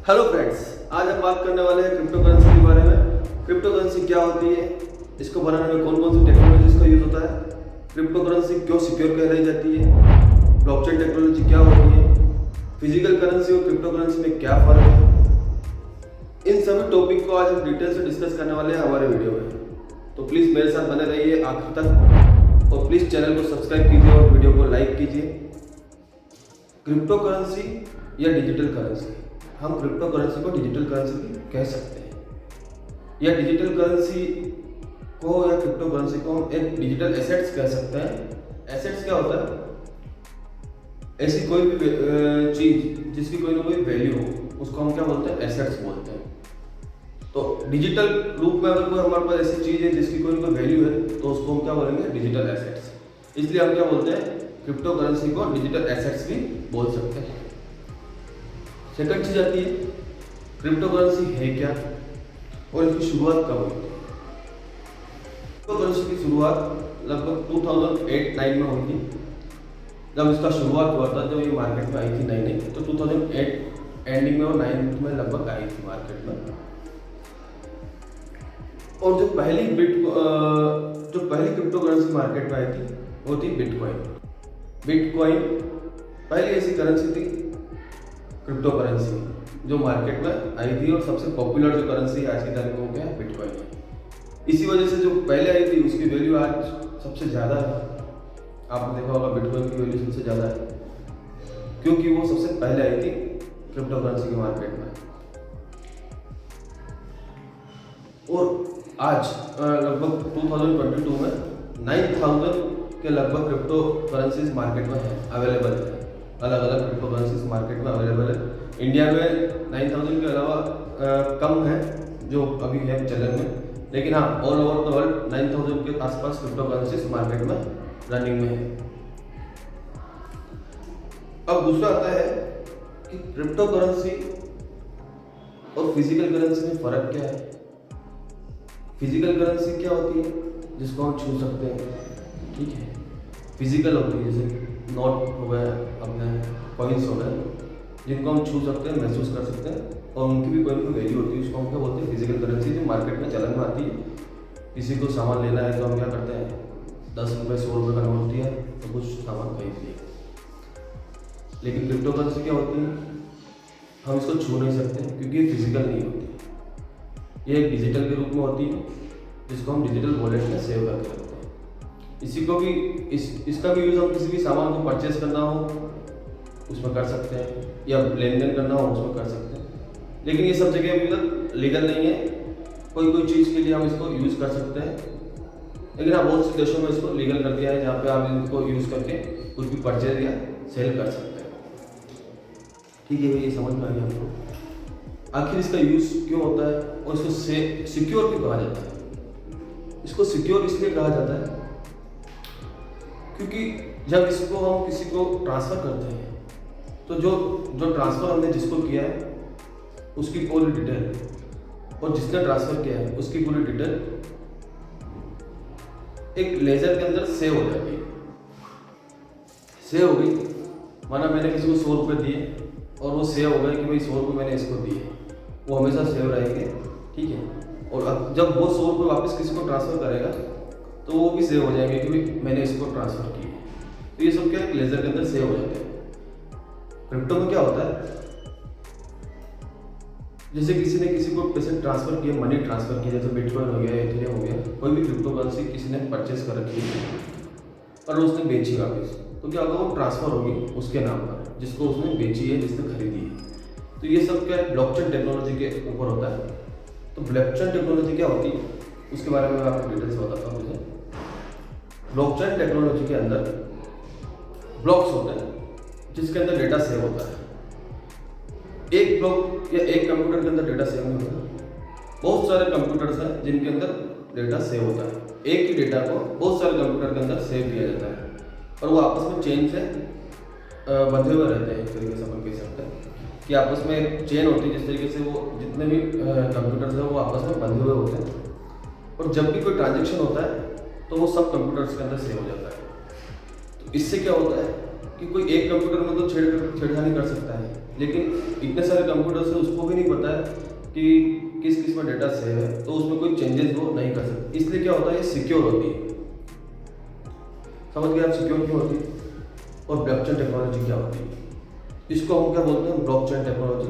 Hello friends, आज हम बात करने वाले हैं क्रिप्टो करेंसी के बारे में। क्रिप्टो करेंसी क्या होती है, इसको बनाने में कौन कौन सी टेक्नोलॉजीज का यूज होता है, क्रिप्टो करेंसी क्यों सिक्योर कहलाई जाती है, ब्लॉकचेन टेक्नोलॉजी क्या होती है, फिजिकल करेंसी और क्रिप्टो करेंसी में क्या फर्क है। इन सभी टॉपिक को आज हम डिटेल से डिस्कस करने वाले हैं हमारे वीडियो में। तो प्लीज़ मेरे साथ बने रहिए आखिर तक और प्लीज़ चैनल को सब्सक्राइब कीजिए और वीडियो को लाइक कीजिए। क्रिप्टो करेंसी या डिजिटल करेंसी, हम क्रिप्टो करेंसी को डिजिटल करेंसी भी कह सकते हैं, या डिजिटल करेंसी को या क्रिप्टो करेंसी को हम एक डिजिटल एसेट्स कह सकते हैं। एसेट्स क्या होता है? ऐसी कोई भी चीज जिसकी कोई ना कोई वैल्यू हो उसको हम क्या बोलते हैं? एसेट्स बोलते हैं। तो डिजिटल रूप में अगर कोई हमारे पास ऐसी चीज है जिसकी कोई ना कोई वैल्यू है तो उसको हम क्या बोलेंगे? Digital assets. इसलिए हम क्या बोलते हैं? क्रिप्टो करेंसी को डिजिटल एसेट्स भी बोल सकते हैं। सेकंड चीज आती है क्रिप्टो करेंसी है क्या और इसकी शुरुआत कब हुई थी। क्रिप्टो करेंसी की शुरुआत लगभग 2008-9 में हुई थी। जब इसका शुरुआत हुआ था, जब ये मार्केट में आई थी नई नई, तो 2008 एंडिंग में और 9 में लगभग आई थी मार्केट में। और जो पहली क्रिप्टो करेंसी मार्केट में आई थी वो थी बिटकॉइन। बिटकॉइन पहली ऐसी करेंसी थी क्रिप्टो करेंसी जो मार्केट में आई थी, और सबसे पॉपुलर जो करेंसी आज की तारीख में क्या है? बिटकॉइन है। इसी वजह से जो पहले आई थी उसकी वैल्यू आज सबसे ज़्यादा है। आपने देखा होगा बिटकॉइन की वैल्यू सबसे ज़्यादा है क्योंकि वो सबसे पहले आई थी क्रिप्टो करेंसी के मार्केट में। और आज लगभग 2022 में 9000 के लगभग क्रिप्टो करेंसीज मार्केट में है, अवेलेबल है। अलग अलग क्रिप्टो करेंसीज मार्केट में अवेलेबल है। इंडिया में 9000 के अलावा कम है जो अभी है चलन में, लेकिन हाँ ऑल ओवर द वर्ल्ड 9000 के आसपास क्रिप्टो करेंसीज मार्केट में रनिंग में है। अब दूसरा आता है कि क्रिप्टो करेंसी और फिजिकल करेंसी में फर्क क्या है। फिजिकल करेंसी क्या होती है? जिसको हम छू सकते हैं, ठीक है। फिजिकल होती है जैसे नोट हो गए, अपने कॉइन्स हो गए, जिनको हम छू सकते हैं, महसूस कर सकते हैं और उनकी भी कोई वैल्यू होती है। उसको हम क्या बोलते हैं? फिजिकल करेंसी, जो मार्केट में चलन में आती है। किसी को सामान लेना है तो हम क्या करते हैं? 10 रुपये 100 रुपये का नोट दिया तो कुछ सामान खरीद लिया। लेकिन क्रिप्टो करेंसी क्या होती है? हम इसको छू नहीं सकते क्योंकि ये फिजिकल नहीं होती। ये एक डिजिटल के रूप में होती है जिसको हम डिजिटल वॉलेट में सेव करके रखते हैं। इसी को भी इसका भी यूज़ हम किसी भी सामान को परचेज करना हो उसमें कर सकते हैं, या लेन देन करना हो उसमें कर सकते हैं। लेकिन ये सब जगह अभी तक लीगल नहीं है। कोई चीज़ के लिए हम इसको यूज़ कर सकते हैं, लेकिन हाँ बहुत से देशों में इसको लीगल कर दिया है जहाँ पे आप इनको यूज़ करके कुछ भी परचेज या सेल कर सकते हैं। ठीक है, ये समझ में आ गया आपको आखिर इसका यूज़ क्यों होता है और इसको सिक्योर क्यों कहा जाता है। इसको सिक्योर इसलिए कहा जाता है क्योंकि जब इसको हम किसी को ट्रांसफ़र करते हैं तो जो ट्रांसफ़र हमने जिसको किया है उसकी पूरी डिटेल और जिसने ट्रांसफ़र किया है उसकी पूरी डिटेल एक लेजर के अंदर सेव हो जाती है। सेव हो गई, माना मैंने किसी को 100 रुपये दिए और वो सेव हो गए कि भाई 100 रुपये मैंने इसको दिए, वो हमेशा सेव रहेंगे, ठीक है। और अब जब वो 100 रुपये वापस किसी को ट्रांसफ़र करेगा तो वो भी सेव हो जाएंगे कि भाई मैंने इसको ट्रांसफ़र किया। तो ये सब क्या है? लेजर के अंदर सेव हो जाते हैं। क्रिप्टो में क्या होता है? जैसे किसी ने किसी को पैसे ट्रांसफ़र किए, मनी ट्रांसफ़र किया, जैसे बिटकॉइन हो गया, इथेरियम हो गया, कोई भी क्रिप्टो करेंसी किसी ने परचेज कर रखी है और उसने बेची वापस, तो क्या होगा? वो ट्रांसफ़र होगी उसके नाम पर जिसको उसने बेची है, जिसने खरीदी है। तो ये सब क्या है? ब्लॉकचेन टेक्नोलॉजी के ऊपर होता है। तो ब्लॉकचेन टेक्नोलॉजी क्या होती है उसके बारे में मैं आपको डिटेल्स बताता हूँ। मुझे ब्लॉकचेन टेक्नोलॉजी के अंदर ब्लॉक्स होते हैं जिसके अंदर डेटा सेव होता है। एक ब्लॉक या एक कंप्यूटर के अंदर डेटा सेव नहीं होता। बहुत सारे कंप्यूटर्स हैं जिनके अंदर डेटा सेव होता है। एक ही डेटा को बहुत सारे कंप्यूटर के अंदर सेव किया जाता है और वो आपस में चेन से बंधे हुए रहते हैं। एक तरीके से अपन कह सकते हैं कि आपस में एक चेन होती है, जिस तरीके से वो जितने भी कंप्यूटर्स हैं वो आपस में बंधे हुए होते हैं। और जब भी कोई ट्रांजेक्शन होता है तो वो सब कंप्यूटर्स के अंदर सेव हो जाता है। तो इससे क्या होता है कि कोई एक कंप्यूटर में तो छेड़खानी कर सकता है, लेकिन इतने सारे कंप्यूटर से उसको भी नहीं पता है कि किस किस में डेटा सेव है, तो उसमें कोई चेंजेस वो नहीं कर सकते। इसलिए क्या होता है, ये सिक्योर होती है। समझ गए आप सिक्योर क्यों होती है? और ब्लॉकचेन टेक्नोलॉजी क्या होती है? इसको हम क्या बोलते हैं, ब्लॉकचेन टेक्नोलॉजी।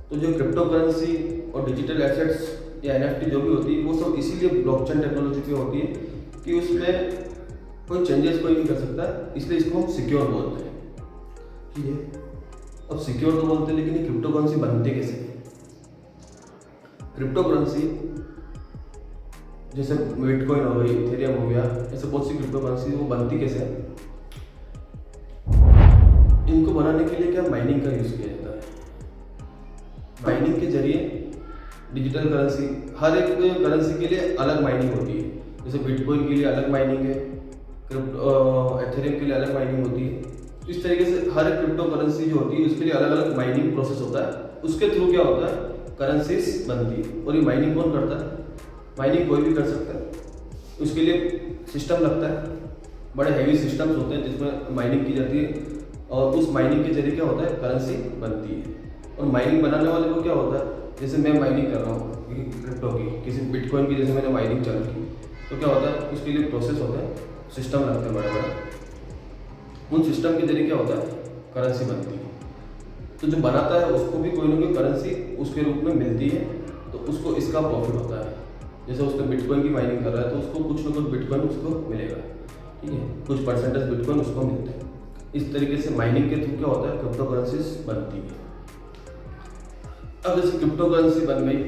तो जो क्रिप्टो करेंसी और डिजिटल एसेट्स या NFT जो भी होती है, वो सब इसीलिए ब्लॉकचेन टेक्नोलॉजी पे होती है कि उसमें कोई चेंजेस कोई नहीं कर सकता, इसलिए इसको हम सिक्योर बोलते हैं। ठीक है, अब सिक्योर तो बोलते हैं, लेकिन ये क्रिप्टो करेंसी बनती कैसे? क्रिप्टो करेंसी जैसे बिटकॉइन हो गई, इथेरियम हो गया, ऐसे बहुत सी क्रिप्टो करेंसी वो बनती कैसे है? इनको बनाने के लिए क्या माइनिंग का यूज़ किया जाता है। माइनिंग के जरिए डिजिटल करेंसी, हर एक करेंसी के लिए अलग माइनिंग होती है। जैसे बिटकॉइन के लिए अलग माइनिंग है, एथेरियम के लिए अलग माइनिंग होती है। इस तरीके से हर एक क्रिप्टो करेंसी जो होती है उसके लिए अलग अलग माइनिंग प्रोसेस होता है। उसके थ्रू क्या होता है, करेंसीज बनती है। और ये माइनिंग कौन करता है? माइनिंग कोई भी कर सकता है। उसके लिए सिस्टम लगता है, बड़े हैवी सिस्टम्स होते हैं जिसमें माइनिंग की जाती है, और उस माइनिंग के जरिए क्या होता है, करेंसी बनती है। और माइनिंग बनाने वाले को क्या होता है, जैसे मैं माइनिंग कर रहा हूँ क्रिप्टो की, किसी बिटकॉइन की जैसे मैंने माइनिंग चालू की, तो क्या होता है, उसके लिए प्रोसेस होता है, सिस्टम लगते हैं बड़े बड़े। उन सिस्टम के जरिए क्या होता है, करेंसी बनती है। तो जो बनाता है उसको भी कोई ना कोई करेंसी उसके रूप में मिलती है, तो उसको इसका प्रॉफिट होता है। जैसे उसने बिटकॉइन की माइनिंग कर रहा है तो उसको कुछ ना कुछ बिटकॉइन उसको मिलेगा, ठीक है, कुछ परसेंटेज बिटकॉइन उसको मिलते हैं। इस तरीके से माइनिंग के थ्रू क्या होता है, क्रिप्टो करेंसीज बनती है। अब जैसे क्रिप्टो करेंसी बन गई,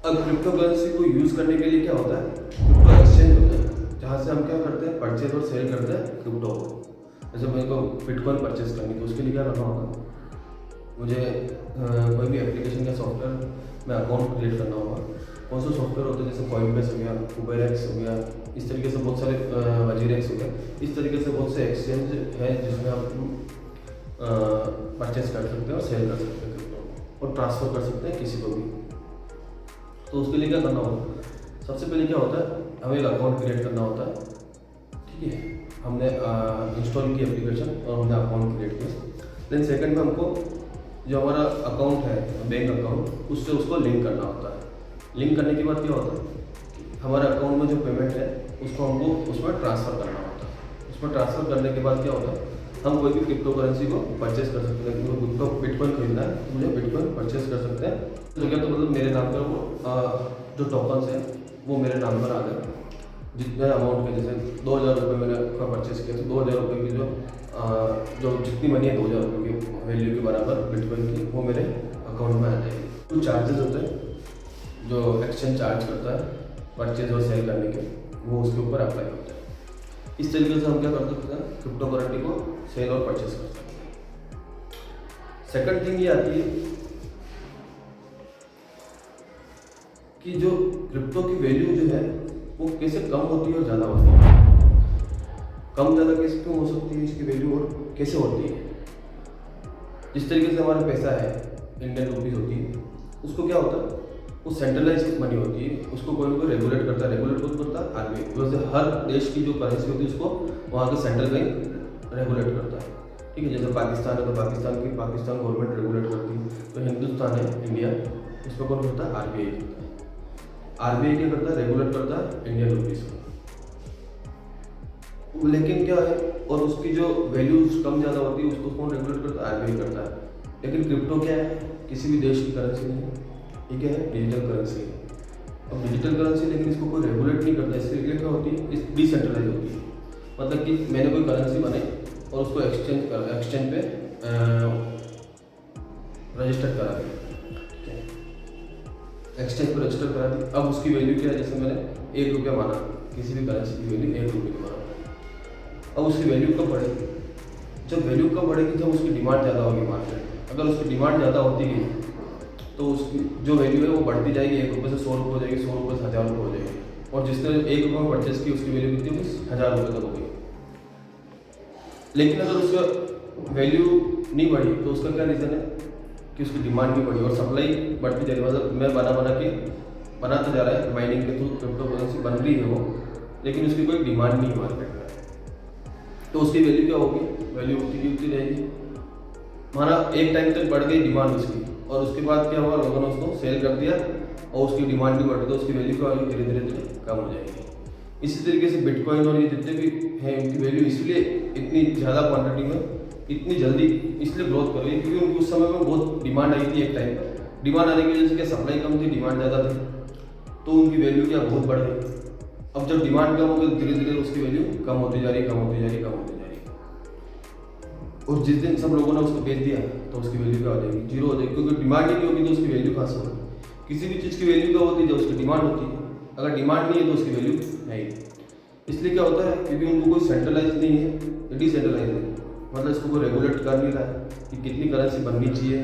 अब क्रिप्टो करेंसी को यूज़ करने के लिए क्या होता है, क्रिप्टो एक्सचेंज होता है, जहाँ से हम क्या करते हैं, परचेज और सेल करते हैं क्रिप्टो को। जैसे मेरे को बिटकॉइन परचेज करनी है तो उसके लिए क्या करना होगा, मुझे कोई भी एप्लीकेशन या सॉफ्टवेयर में अकाउंट क्रिएट करना होगा। कौन सा सॉफ्टवेयर होता है, जैसे कॉइनबेस हो गया, उबेरएक्स हो गया, इस तरीके से बहुत सारे वजीरेक्स हो गया, इस तरीके से बहुत से एक्सचेंज है जिसमें आप परचेज कर सकते हैं और सेल कर सकते हैं क्रिप्टो, और ट्रांसफ़र कर सकते हैं किसी को भी। तो उसके लिए क्या करना होगा, सबसे पहले क्या होता है, हमें एक अकाउंट क्रिएट करना होता है। ठीक है, हमने इंस्टॉल की एप्लीकेशन और हमने अकाउंट क्रिएट किया। देन सेकंड में हमको जो हमारा अकाउंट है, बैंक अकाउंट, उससे उसको लिंक करना होता है। लिंक करने के बाद क्या होता है, हमारे अकाउंट में जो पेमेंट है उसको हमको उसमें ट्रांसफ़र करना होता है। उसमें ट्रांसफ़र करने के बाद क्या होता है, हम कोई भी क्रिप्टो करेंसी को परचेस कर सकते हैं। मुझे खुद को बिटकॉइन खरीदना है तो मुझे बिटकॉइन परचेस कर सकते हैं। तो क्या, तो मतलब मेरे नाम पर वो जो टोकन्स हैं वो मेरे नाम पर आ गए। जितने अमाउंट के, जैसे 2000 रुपये मैंने का परचेस किया, तो 2000 रुपये की जो जितनी मनी है 2000 रुपये की वैल्यू के बराबर बिटकॉइन की, वो मेरे अकाउंट में आ जाएगी। कुछ चार्जेस होते हैं जो एक्सचेंज चार्ज करता है परचेज और सेल करने के, वो उसके ऊपर अप्लाई होता है। इस तरीके से हम क्या कर सकते हैं, क्रिप्टो करेंसी को सेल और परचेज कर सकते हैं। सेकंड थिंग ये आती है कि जो क्रिप्टो की वैल्यू जो है वो कैसे कम होती है और ज़्यादा होती है। कम ज़्यादा कैसे क्यों हो सकती है इसकी वैल्यू, और कैसे होती है? जिस तरीके से हमारा पैसा है, इंडियन रुपीज़ होती है, उसको क्या होता है, वो सेंट्रलाइज मनी होती है, उसको कोई ना कोई रेगुलेट करता है। रेगुलेट कौन करता है? RBI। वैसे हर देश की जो करेंसी होती है उसको वहाँ का सेंट्रल बैंक रेगुलेट करता है। ठीक है, जैसे पाकिस्तान है तो पाकिस्तान गवर्नमेंट रेगुलेट करती है। तो हिंदुस्तान है, इंडिया, उसमें कौन करता है? RBI करता है। RBI क्या करता है? रेगुलेट करता है इंडियन रुपीज़ को। लेकिन क्या है, और उसकी जो वैल्यूज कम ज़्यादा होती है उसको कौन रेगुलेट करता है? RBI करता है। लेकिन क्रिप्टो क्या है, किसी भी देश की करेंसी नहीं है, ठीक है, डिजिटल करेंसी है। अब डिजिटल करेंसी, लेकिन इसको कोई रेगुलेट नहीं करता, इसलिए क्या होती है, इस डिसेंट्रलाइज होती है। मतलब कि मैंने कोई करेंसी बनाई और उसको एक्सचेंज पे रजिस्टर करा दिया, ठीक है, एक्सचेंज पर रजिस्टर करा दी। अब उसकी वैल्यू क्या है, जैसे मैंने 1 रुपया माना, किसी भी करेंसी की वैल्यू 1 रुपये की माना। अब उसकी वैल्यू कब बढ़ेगी? जब वैल्यू कब बढ़ेगी, जब उसकी डिमांड ज़्यादा होगी मार्केट। अगर उसकी डिमांड ज़्यादा होती गई तो उसकी जो वैल्यू है वो बढ़ती जाएगी, 1 रुपये से 100 रुपये हो जाएगी, 100 रुपये से 1000 रुपये हो जाएगी। और जिसने 1 रुपये में परचेस की उसकी वैल्यू कितनी होगी? 1000 रुपये तक होगी। लेकिन अगर उसका वैल्यू नहीं बढ़ी तो उसका क्या रीज़न है कि उसकी डिमांड नहीं बढ़ी और सप्लाई बढ़ती जा रही है। मतलब मैं बनाता जा रहा है, माइनिंग के थ्रू क्रिप्टो करेंसी बन रही है वो, लेकिन उसकी कोई डिमांड नहीं है मार्केट में, तो उसकी वैल्यू क्या होगी? वैल्यू उतनी रहेगी। माना एक टाइम तक बढ़ गई डिमांड उसकी, और उसके बाद क्या हुआ, लोगों ने उसको सेल कर दिया और उसकी डिमांड भी बढ़ गई, तो उसकी वैल्यू क्या होगी, धीरे धीरे कम हो जाएगी। इसी तरीके से बिटकॉइन और ये जितने भी हैं उनकी वैल्यू इसलिए इतनी ज़्यादा क्वांटिटी में इतनी जल्दी इसलिए ग्रोथ कर रही है क्योंकि उनको उस समय में बहुत डिमांड आई थी। एक टाइम पर डिमांड आने की वजह से क्या सप्लाई कम थी, डिमांड ज़्यादा थी, तो उनकी वैल्यू क्या बहुत बढ़ गई। अब जब डिमांड कम हो गई, धीरे धीरे उसकी वैल्यू कम होती जा रही, कम होती जा रही, कम होती जा रही। और जिस दिन सब लोगों ने उसको बेच दिया तो उसकी वैल्यू क्या हो जाएगी, जीरो हो जाएगी, क्योंकि डिमांड ही नहीं होगी तो उसकी वैल्यू कहाँ से होगी। किसी भी चीज़ की वैल्यू क्या होती है, जब उसकी डिमांड होती है। अगर डिमांड नहीं है तो उसकी वैल्यू नहीं। इसलिए क्या होता है, क्योंकि उनको कोई सेंट्रलाइज नहीं है, डिसेंट्रलाइज है, मतलब इसको कोई रेगुलेट कर नहीं रहा है कि कितनी करेंसी बननी चाहिए,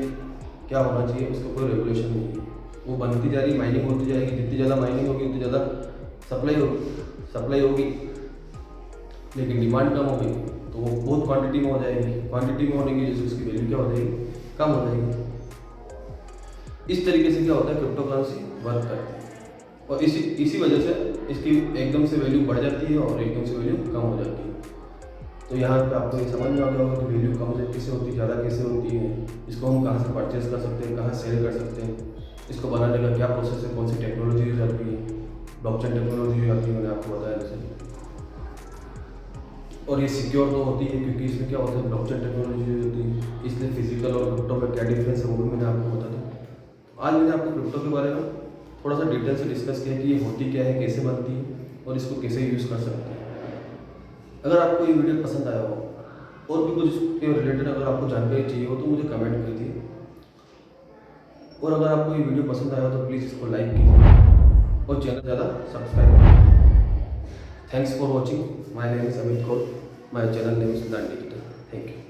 क्या होना चाहिए, उसका कोई रेगुलेशन नहीं है। वो बनती जा रही, माइनिंग होती जाएगी, जितनी ज़्यादा माइनिंग होगी उतनी ज़्यादा सप्लाई होगी, लेकिन डिमांड कम होगी तो वो बहुत क्वांटिटी में हो जाएगी। क्वांटिटी में होने की वजह से उसकी वैल्यू क्या हो जाएगी, कम हो जाएगी। इस तरीके से क्या होता है, क्रिप्टो करेंसी वर्क करती है, और इसी वजह से इसकी एकदम से वैल्यू बढ़ जाती है और एकदम से वैल्यू कम हो जाती है। तो यहाँ पे आपको ये समझ में आ गया होगा कि वैल्यू कम कैसे होती है, ज़्यादा कैसे होती है, इसको हम कहाँ से परचेज कर सकते हैं, कहाँ सेल कर सकते हैं, इसको बनाने का क्या प्रोसेस है, कौन सी टेक्नोलॉजी यूज आती है, ब्लॉकचेन टेक्नोलॉजी यूज आती है, मैंने आपको बताया जैसे। और ये सिक्योर तो होती है क्योंकि इसमें क्या होता है, ब्लॉकचेन टेक्नोलॉजी यूज होती है, इसलिए फिजिकल और क्रिप्टो में क्या डिफरेंस है वो भी मैंने आपको बता दिया। आज मैंने आपको क्रिप्टो के बारे में थोड़ा सा डिटेल से डिस्कस किया कि ये होती क्या है, कैसे बनती है और इसको कैसे यूज़ कर सकते हैं। अगर आपको ये वीडियो पसंद आया हो और भी कुछ इसके रिलेटेड अगर आपको जानकारी चाहिए हो तो मुझे कमेंट कीजिए, और अगर आपको ये वीडियो पसंद आया हो तो प्लीज़ इसको लाइक कीजिए और चैनल ज़्यादा सब्सक्राइब कीजिए। Thanks for watching, my name is Amit Kaur, my channel name is learn digital. Thank you.